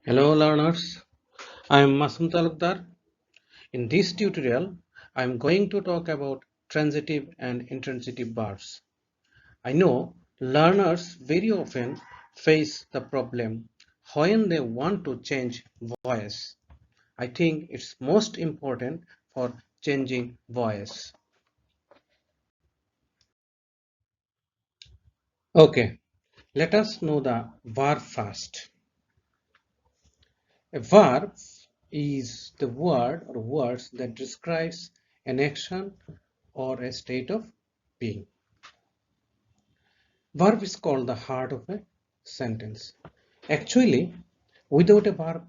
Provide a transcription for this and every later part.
Hello learners, I am Masum Talukder. In this tutorial, I am going to talk about transitive and intransitive verbs. I know learners very often face the problem when they want to change voice. I think it's most important for changing voice. Okay, let us know the verb first. A verb is the word or words that describes an action or a state of being. Verb is called the heart of a sentence. Actually, without a verb,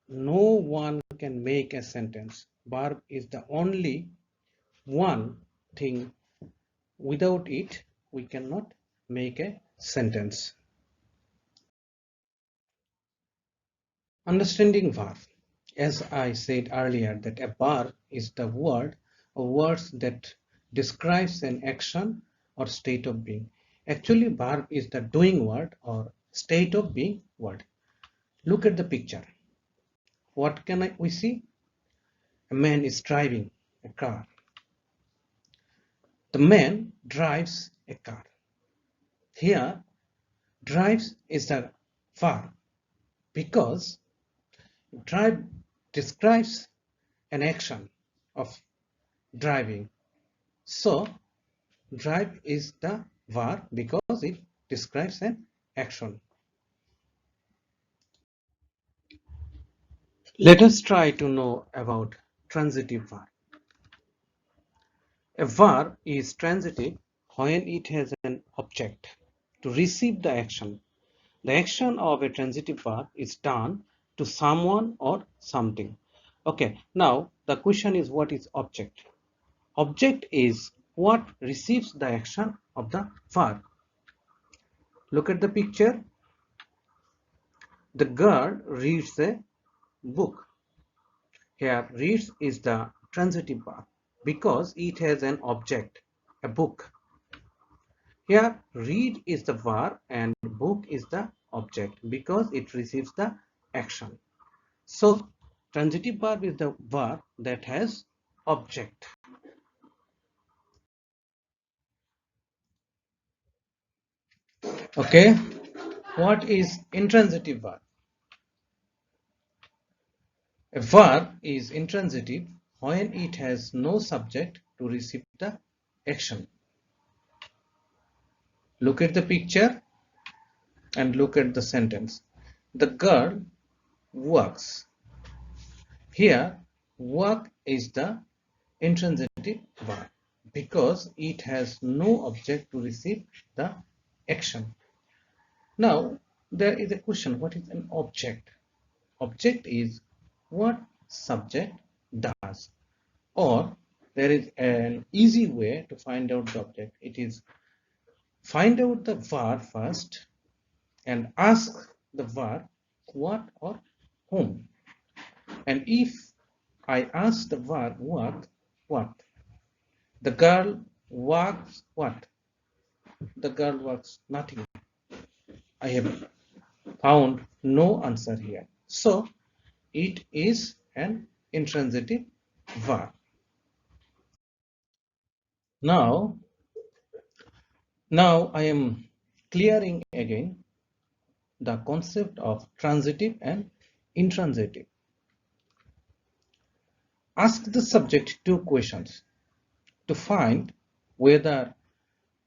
no one can make a sentence. Verb is the only one thing. Without it, we cannot make a sentence. Understanding verb. As I said earlier, that a verb is the word or words that describes an action or state of being. Actually, verb is the doing word or state of being word. Look at the picture. What can we see? A man is driving a car. The man drives a car. Here, drives is the verb because drive describes an action of driving. So, drive is the verb because it describes an action. Let us try to know about transitive verb. A verb is transitive when it has an object to receive the action. The action of a transitive verb is done to someone or something. Okay, now the question is, what is object? Object is what receives the action of the verb. Look at the picture. The girl reads a book. Here, reads is the transitive verb because it has an object, a book. Here, read is the verb and book is the object because it receives the action. So, transitive verb is the verb that has object. Okay, what is intransitive verb? A verb is intransitive when it has no subject to receive the action. Look at the picture and look at the sentence. The girl works. Here, work is the intransitive verb because it has no object to receive the action. Now, there is a question, what is an object? Object is what subject does, or there is an easy way to find out the object. It is find out the verb first and ask the verb what or whom. And if I ask the verb what? The girl works what? The girl works nothing. I have found no answer here. So it is an intransitive verb. Now I am clearing again the concept of transitive and intransitive. Ask the subject two questions to find whether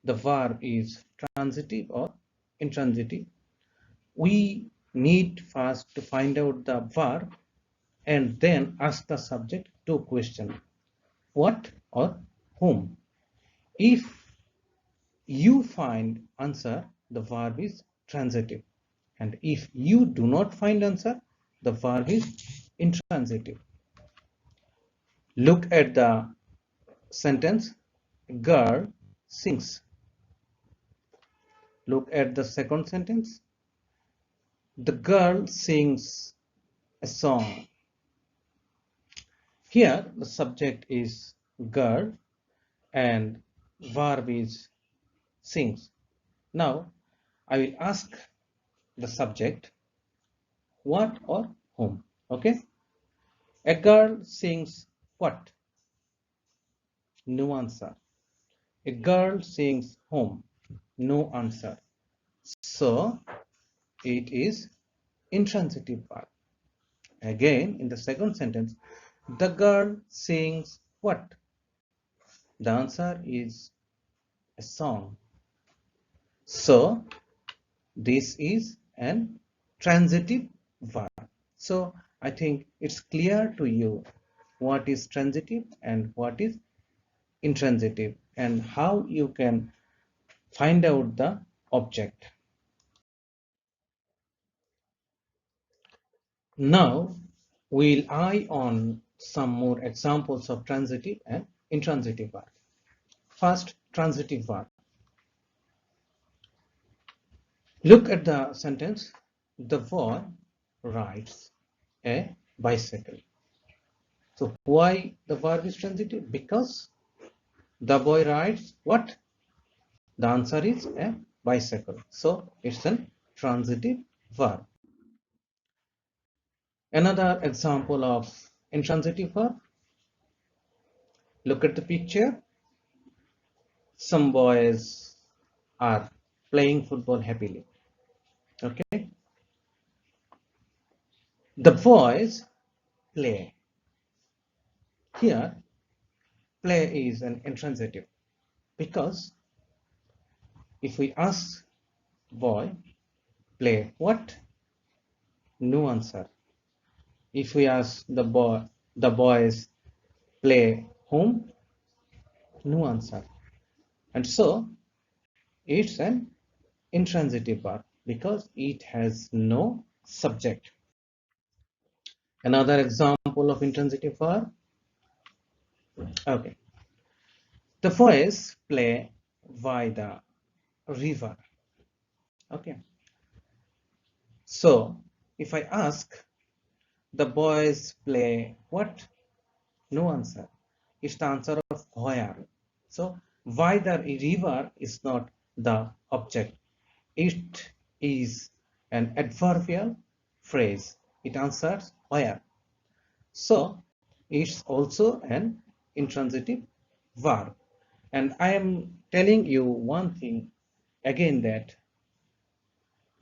the verb is transitive or intransitive. We need first to find out the verb and then ask the subject two questions, what or whom. If you find answer, the verb is transitive, and if you do not find answer, the verb is intransitive. Look at the sentence, girl sings. Look at the second sentence, the girl sings a song. Here the subject is girl and verb is sings. Now I will ask the subject what or whom. Okay. A girl sings what? No answer. A girl sings home. No answer. So it is intransitive verb. Again, in the second sentence, the girl sings what? The answer is a song. So this is an transitive verb. So I think it's clear to you what is transitive and what is intransitive and how you can find out the object. Now we'll eye on some more examples of transitive and intransitive verb. First, transitive verb. Look at the sentence. The boy rides a bicycle. So why the verb is transitive? Because the boy rides what? The answer is a bicycle. So it's a transitive verb. Another example of intransitive verb. Look at the picture. Some boys are playing football happily. Okay. The boys play. Here, play is an intransitive because if we ask boy, play what? No answer. If we ask the boys play whom? No answer. And so it's an intransitive verb because it has no subject. Another example of intransitive verb. Okay. The boys play by the river. Okay. So if I ask the boys play what? No answer. It's the answer of where. So why the river is not the object. It is an adverbial phrase. It answers where. So it's also an intransitive verb. And I am telling you one thing again, that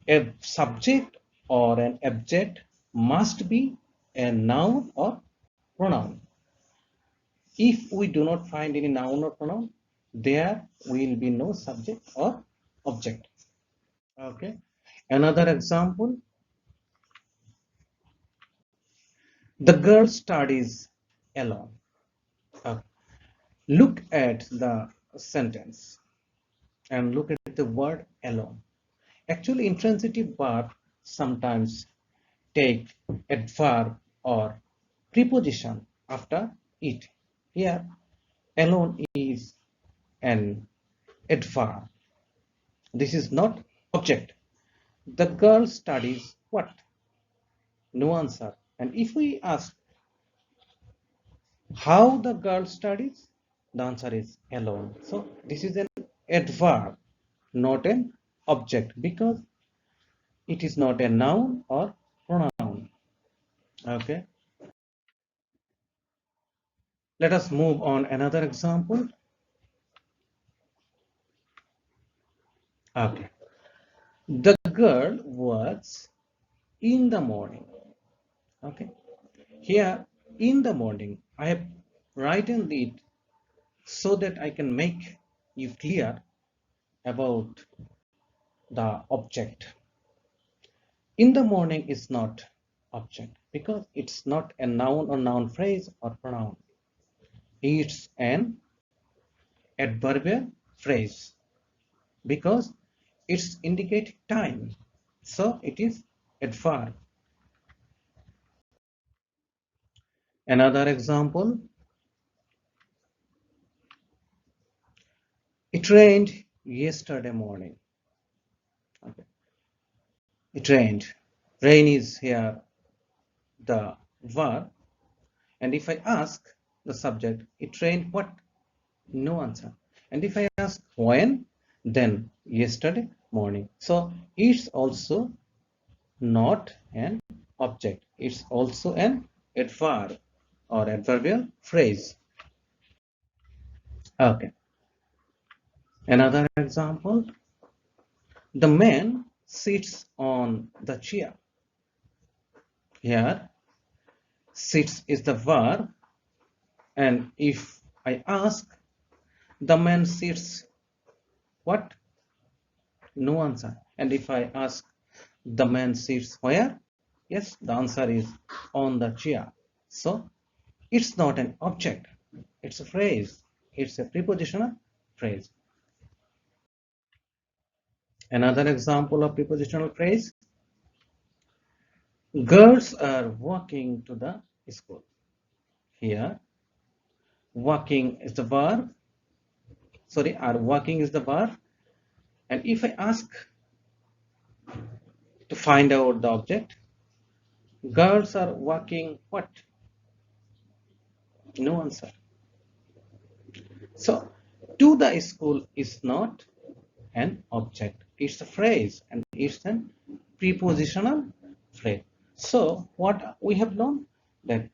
a subject or an object must be a noun or pronoun. If we do not find any noun or pronoun, there will be no subject or object. Okay. Another example, the girl studies alone. Okay. Look at the sentence and look at the word alone. Actually, intransitive verb sometimes take adverb or preposition after it. Here, alone is an adverb. This is not object. The girl studies what? No answer. And if we ask how the girl studies, the answer is alone. So this is an adverb, not an object, because it is not a noun or pronoun. Okay. Let us move on another example. Okay. The girl works in the morning. Okay. Here, in the morning, I have written it so that I can make you clear about the object. In the morning is not object because it's not a noun or noun phrase or pronoun. It's an adverbial phrase because it's indicate time. So it is adverb. Another example, it rained yesterday morning. Okay. It rained. Rain is here the verb. And if I ask the subject, it rained what? No answer. And if I ask when, then yesterday morning. So it's also not an object. It's also an adverb or adverbial phrase. Okay. Another example. The man sits on the chair. Here, sits is the verb, and if I ask, the man sits what? No answer. And if I ask, the man sits where? Yes, the answer is on the chair. So it's not an object, it's a phrase, it's a prepositional phrase. Another example of prepositional phrase. Girls are walking to the school. Here, walking is the verb. Sorry, are walking is the verb. And if I ask to find out the object, girls are walking what? No answer. So, to the school is not an object. It's a phrase and it's a prepositional phrase. So, what we have learned that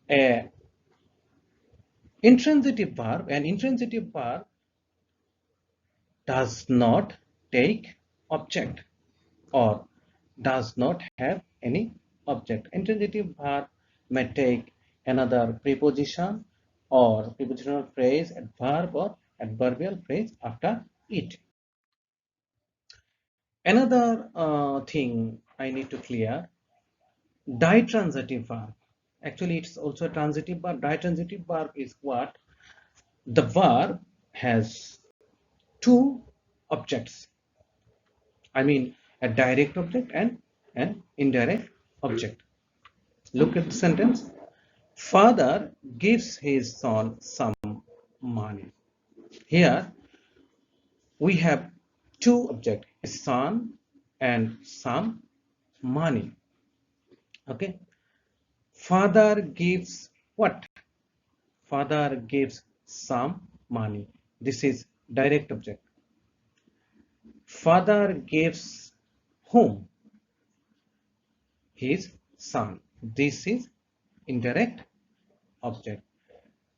a an intransitive verb does not take object or does not have any object. Intransitive verb may take another preposition or prepositional phrase, adverb or adverbial phrase after it. Another thing I need to clear, ditransitive verb. Actually, it's also a transitive verb. Ditransitive verb is what? The verb has two objects. I mean, a direct object and an indirect object. Look at the sentence. Father gives his son some money. Here we have two objects, a son and some money. Okay. Father gives what? Father gives some money. This is direct object. Father gives whom? His son. This is indirect object.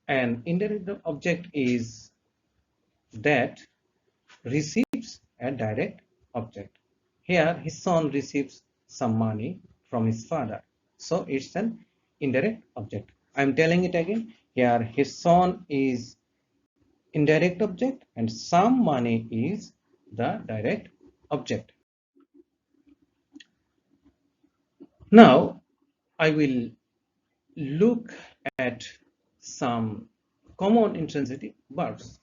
And indirect object is that receives a direct object. Here his son receives some money from his father. So it's an indirect object. I'm telling it again. Here his son is indirect object and some money is the direct object. Now I will look at some common intransitive verbs.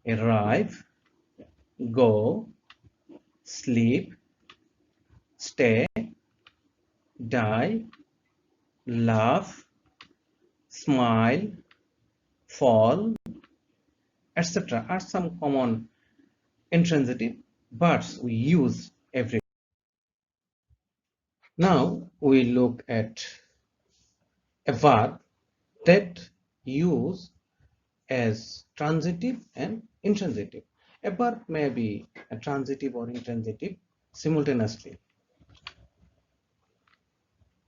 Arrive, go, sleep, stay, die, laugh, smile, fall, etc. are some common intransitive verbs we use every day. Now we look at a verb that use as transitive and intransitive. A verb may be a transitive or intransitive simultaneously.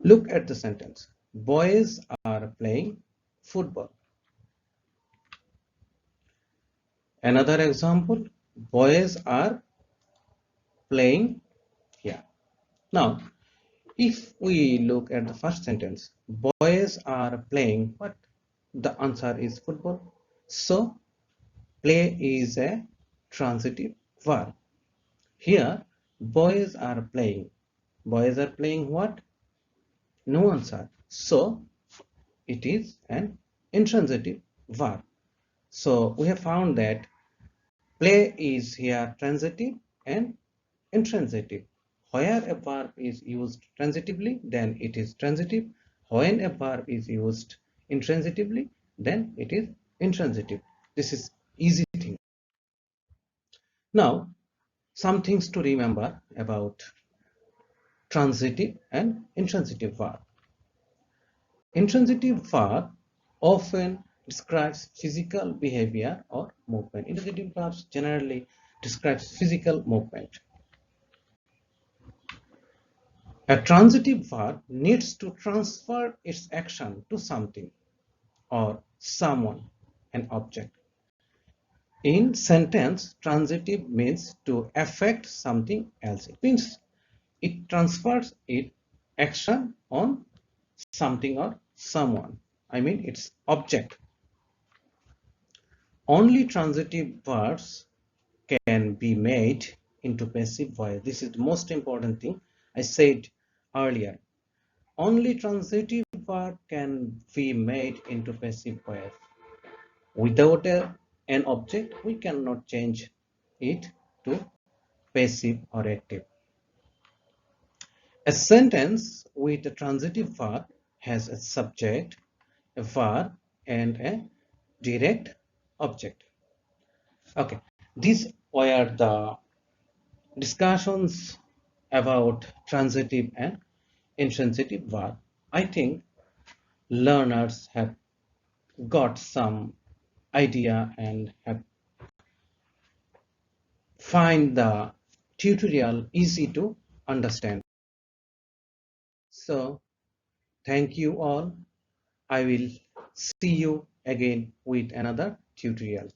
Look at the sentence. Boys are playing football. Another example, boys are playing here. Now, if we look at the first sentence, boys are playing what? The answer is football. So, play is a transitive verb. Here, boys are playing. Boys are playing what? No answer. So, it is an intransitive verb. So, we have found that play is here transitive and intransitive. Where a verb is used transitively, then it is transitive. When a verb is used intransitively, then it is intransitive. This is easy thing. Now, some things to remember about transitive and intransitive verb. Intransitive verb often describes physical behavior or movement. Intransitive verbs generally describes physical movement. A transitive verb needs to transfer its action to something or someone, an object. In sentence, transitive means to affect something else. It means it transfers its action on something or someone. I mean its object. Only transitive verbs can be made into passive voice. This is the most important thing I said earlier. Only transitive verb can be made into passive voice. Without an object, we cannot change it to passive or active. A sentence with a transitive verb has a subject, a verb, and a direct object. Okay, these were the discussions about transitive and intransitive verb. I think learners have got some idea and have find the tutorial easy to understand. So thank you all. I will see you again with another tutorial.